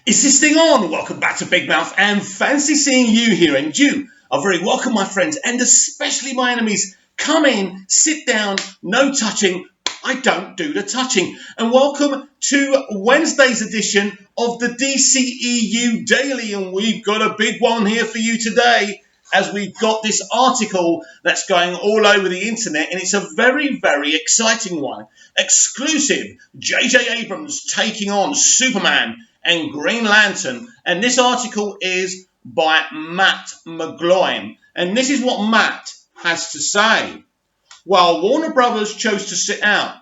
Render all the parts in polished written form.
Is this thing on? Welcome back to Big Mouth and fancy seeing you here, and you are very welcome, my friends, and especially my enemies. Come in, sit down, no touching. I don't do the touching. And welcome to Wednesday's edition of the DCEU Daily, and we've got a big one here for you today, as we've got this article that's going all over the internet, and it's a very, very exciting one. Exclusive, J.J. Abrams taking on Superman and Green Lantern, and this article is by Matt McGloin, and this is what Matt has to say. While Warner Brothers chose to sit out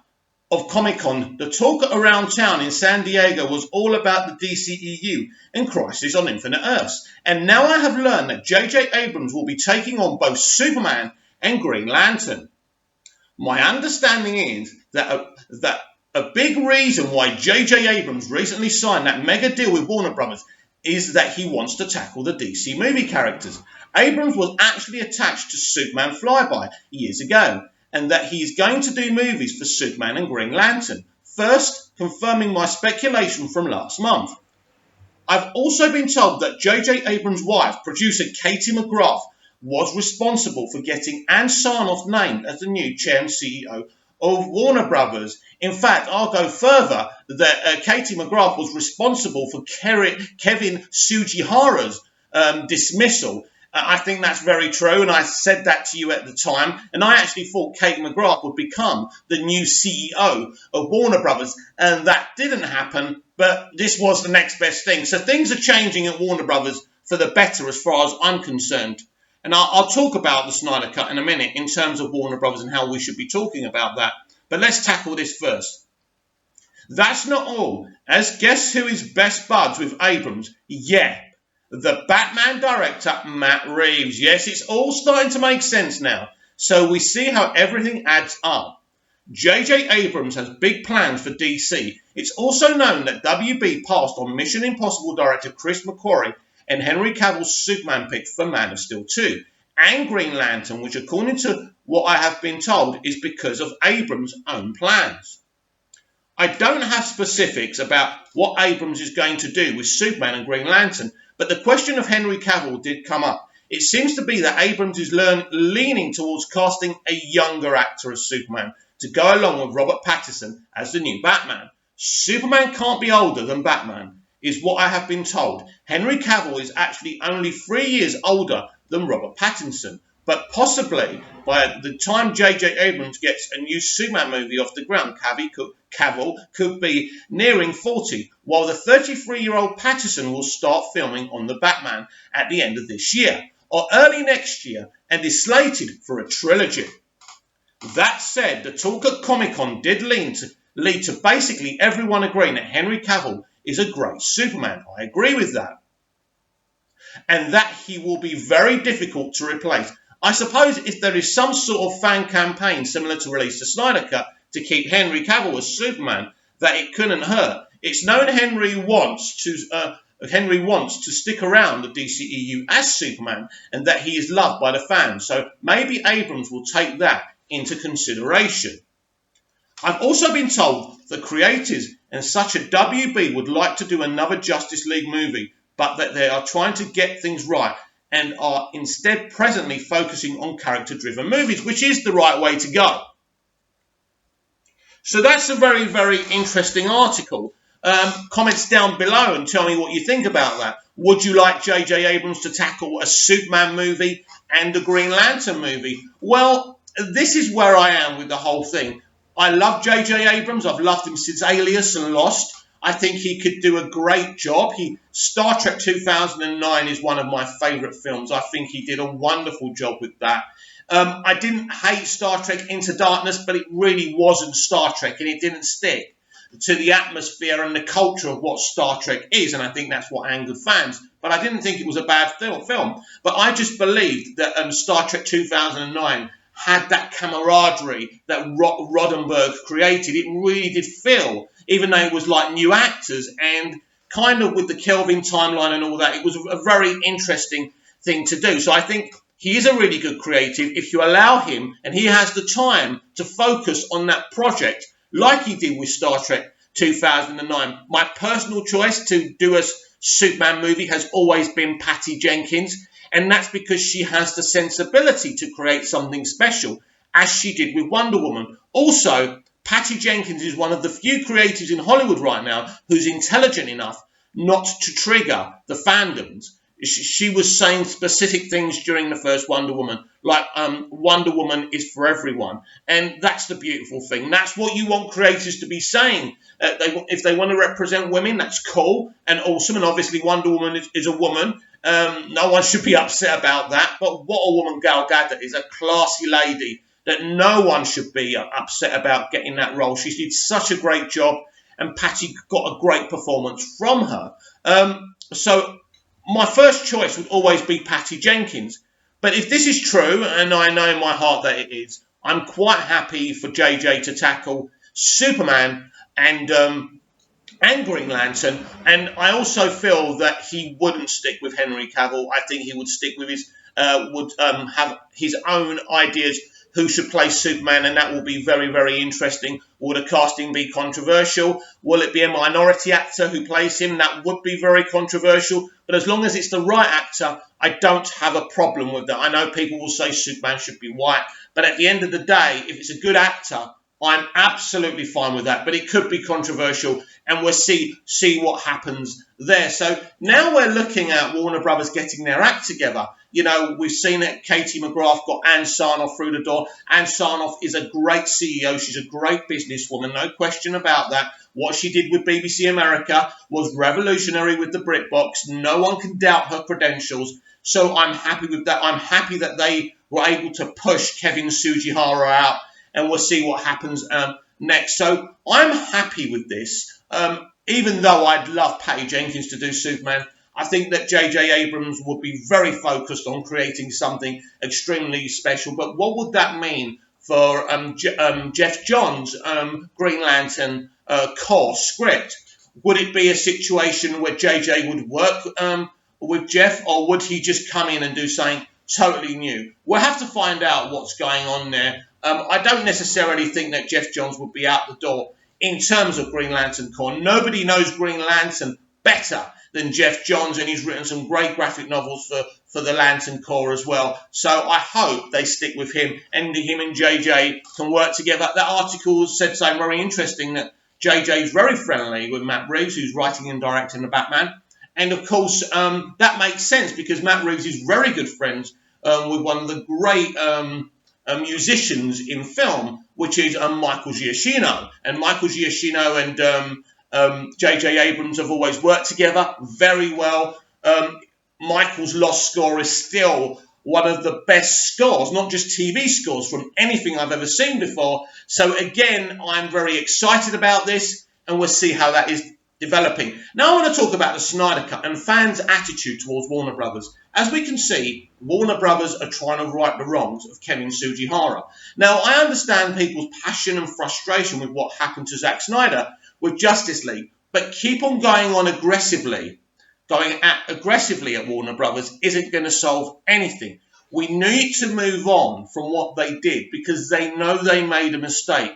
of Comic-Con, the talk around town in San Diego was all about the DCEU and Crisis on Infinite Earths, and now I have learned that J.J. Abrams will be taking on both Superman and Green Lantern. My understanding is that a big reason why J.J. Abrams recently signed that mega deal with Warner Brothers is that he wants to tackle the DC movie characters. Abrams was actually attached to Superman Flyby years ago, and that he is going to do movies for Superman and Green Lantern, first confirming my speculation from last month. I've also been told that J.J. Abrams' wife, producer Katie McGrath, was responsible for getting Ann Sarnoff named as the new chair and CEO of Warner Brothers. In fact, I'll go further that Katie McGrath was responsible for Kevin Sugihara's dismissal. I think that's very true, and I said that to you at the time, and I actually thought Kate McGrath would become the new CEO of Warner Brothers, and that didn't happen, but this was the next best thing. So things are changing at Warner Brothers for the better as far as I'm concerned. And I'll talk about the Snyder Cut in a minute in terms of Warner Brothers and how we should be talking about that. But let's tackle this first. That's not all. As guess who is best buds with Abrams? Yeah, the Batman director, Matt Reeves. Yes, it's all starting to make sense now. So we see how everything adds up. J.J. Abrams has big plans for DC. It's also known that WB passed on Mission Impossible director Chris McQuarrie and Henry Cavill's Superman pick for Man of Steel 2, and Green Lantern, which according to what I have been told is because of Abrams' own plans. I don't have specifics about what Abrams is going to do with Superman and Green Lantern, but the question of Henry Cavill did come up. It seems to be that Abrams is leaning towards casting a younger actor as Superman to go along with Robert Pattinson as the new Batman. Superman can't be older than Batman, is what I have been told. Henry Cavill is actually only 3 years older than Robert Pattinson, but possibly by the time J.J. Abrams gets a new Superman movie off the ground, Cavill could be nearing 40, while the 33-year-old Pattinson will start filming on the Batman at the end of this year, or early next year, and is slated for a trilogy. That said, the talk at Comic-Con did lead to basically everyone agreeing that Henry Cavill is a great Superman. I agree with that. And that he will be very difficult to replace. I suppose if there is some sort of fan campaign similar to release the Snyder Cut to keep Henry Cavill as Superman, that it couldn't hurt. It's known Henry wants to stick around the DCEU as Superman, and that he is loved by the fans. So maybe Abrams will take that into consideration. I've also been told the creators and such a WB would like to do another Justice League movie, but that they are trying to get things right and are instead presently focusing on character-driven movies, which is the right way to go. So that's a very, very interesting article. Comments down below and tell me what you think about that. Would you like J.J. Abrams to tackle a Superman movie and a Green Lantern movie? Well, this is where I am with the whole thing. I love J.J. Abrams. I've loved him since Alias and Lost. I think he could do a great job. Star Trek 2009 is one of my favourite films. I think he did a wonderful job with that. I didn't hate Star Trek Into Darkness, but it really wasn't Star Trek, and it didn't stick to the atmosphere and the culture of what Star Trek is, and I think that's what angered fans. But I didn't think it was a bad film. But I just believed that Star Trek 2009 had that camaraderie that Roddenberry created. It really did feel, even though it was like new actors and kind of with the Kelvin timeline and all that, it was a very interesting thing to do. So I think he is a really good creative if you allow him, and he has the time to focus on that project like he did with Star Trek 2009. My personal choice to do a Superman movie has always been Patty Jenkins, and that's because she has the sensibility to create something special, as she did with Wonder Woman. Also, Patty Jenkins is one of the few creatives in Hollywood right now who's intelligent enough not to trigger the fandoms. She was saying specific things during the first Wonder Woman, like Wonder Woman is for everyone. And that's the beautiful thing. That's what you want creators to be saying. If they want to represent women, that's cool and awesome. And obviously Wonder Woman is a woman. No one should be upset about that. But what a woman Gal Gadot is, a classy lady that no one should be upset about getting that role. She did such a great job, and Patty got a great performance from her. So my first choice would always be Patty Jenkins. But if this is true, and I know in my heart that it is, I'm quite happy for JJ to tackle Superman and Green Lantern. And I also feel that he wouldn't stick with Henry Cavill. I think he would stick with his, have his own ideas who should play Superman, and that will be very, very interesting. Will the casting be controversial? Will it be a minority actor who plays him? That would be very controversial. But as long as it's the right actor, I don't have a problem with that. I know people will say Superman should be white, but at the end of the day, if it's a good actor, I'm absolutely fine with that. But it could be controversial, and we'll see what happens there. So now we're looking at Warner Brothers getting their act together. You know, we've seen it. Katie McGrath got Ann Sarnoff through the door. Ann Sarnoff is a great CEO. She's a great businesswoman, no question about that. What she did with BBC America was revolutionary with the BritBox. No one can doubt her credentials. So I'm happy with that. I'm happy that they were able to push Kevin Sujihara out, and we'll see what happens next. So I'm happy with this. Even though I'd love Patty Jenkins to do Superman, I think that J.J. Abrams would be very focused on creating something extremely special. But what would that mean for Jeff Johns' Green Lantern core script? Would it be a situation where J.J. would work with Jeff, or would he just come in and do something totally new? We'll have to find out what's going on there. I don't necessarily think that Jeff Johns would be out the door in terms of Green Lantern Corps. Nobody knows Green Lantern better than Jeff Johns, and he's written some great graphic novels for the Lantern Corps as well. So I hope they stick with him, and him and JJ can work together. That article said something very interesting, that JJ is very friendly with Matt Reeves, who's writing and directing the Batman. And of course, that makes sense because Matt Reeves is very good friends with one of the great musicians in film, which is Michael Giacchino. And Michael Giacchino and J.J. Abrams have always worked together very well. Michael's Lost score is still one of the best scores, not just TV scores, from anything I've ever seen before. So again, I'm very excited about this, and we'll see how that is developing. Now I want to talk about the Snyder Cut and fans' attitude towards Warner Brothers. As we can see, Warner Brothers are trying to right the wrongs of Kevin Sujihara. Now, I understand people's passion and frustration with what happened to Zack Snyder with Justice League, but keep on going aggressively at Warner Brothers isn't going to solve anything. We need to move on from what they did because they know they made a mistake.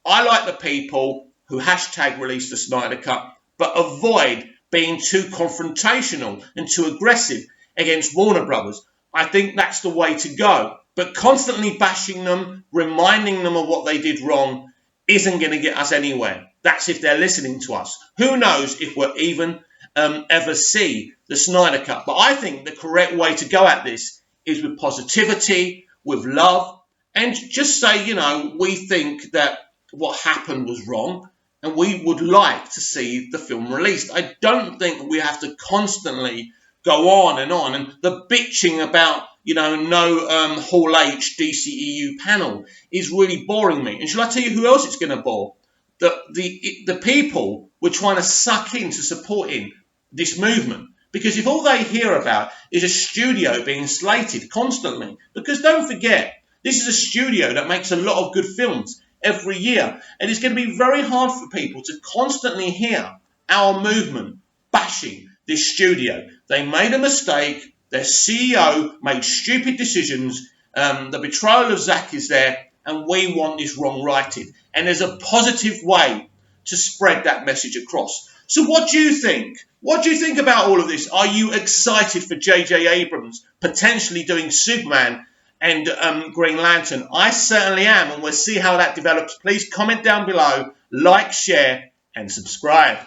I like the people who hashtag release the Snyder Cut, but avoid being too confrontational and too aggressive against Warner Brothers. I think that's the way to go. But constantly bashing them, reminding them of what they did wrong, isn't going to get us anywhere. That's if they're listening to us. Who knows if we'll even ever see the Snyder Cut. But I think the correct way to go at this is with positivity, with love, and just say, you know, we think that what happened was wrong, and we would like to see the film released. I don't think we have to constantly go on, and the bitching about, you know, no Hall H DCEU panel is really boring me. And shall I tell you who else it's going to bore? The people we're trying to suck into supporting this movement. Because if all they hear about is a studio being slated constantly, because don't forget, this is a studio that makes a lot of good films every year. And it's going to be very hard for people to constantly hear our movement bashing this studio. They made a mistake. Their CEO made stupid decisions. The betrayal of Zack is there, and we want this wrong righted. And there's a positive way to spread that message across. So what do you think? What do you think about all of this? Are you excited for J.J. Abrams potentially doing Superman and Green Lantern? I certainly am, and we'll see how that develops. Please comment down below, like, share, and subscribe.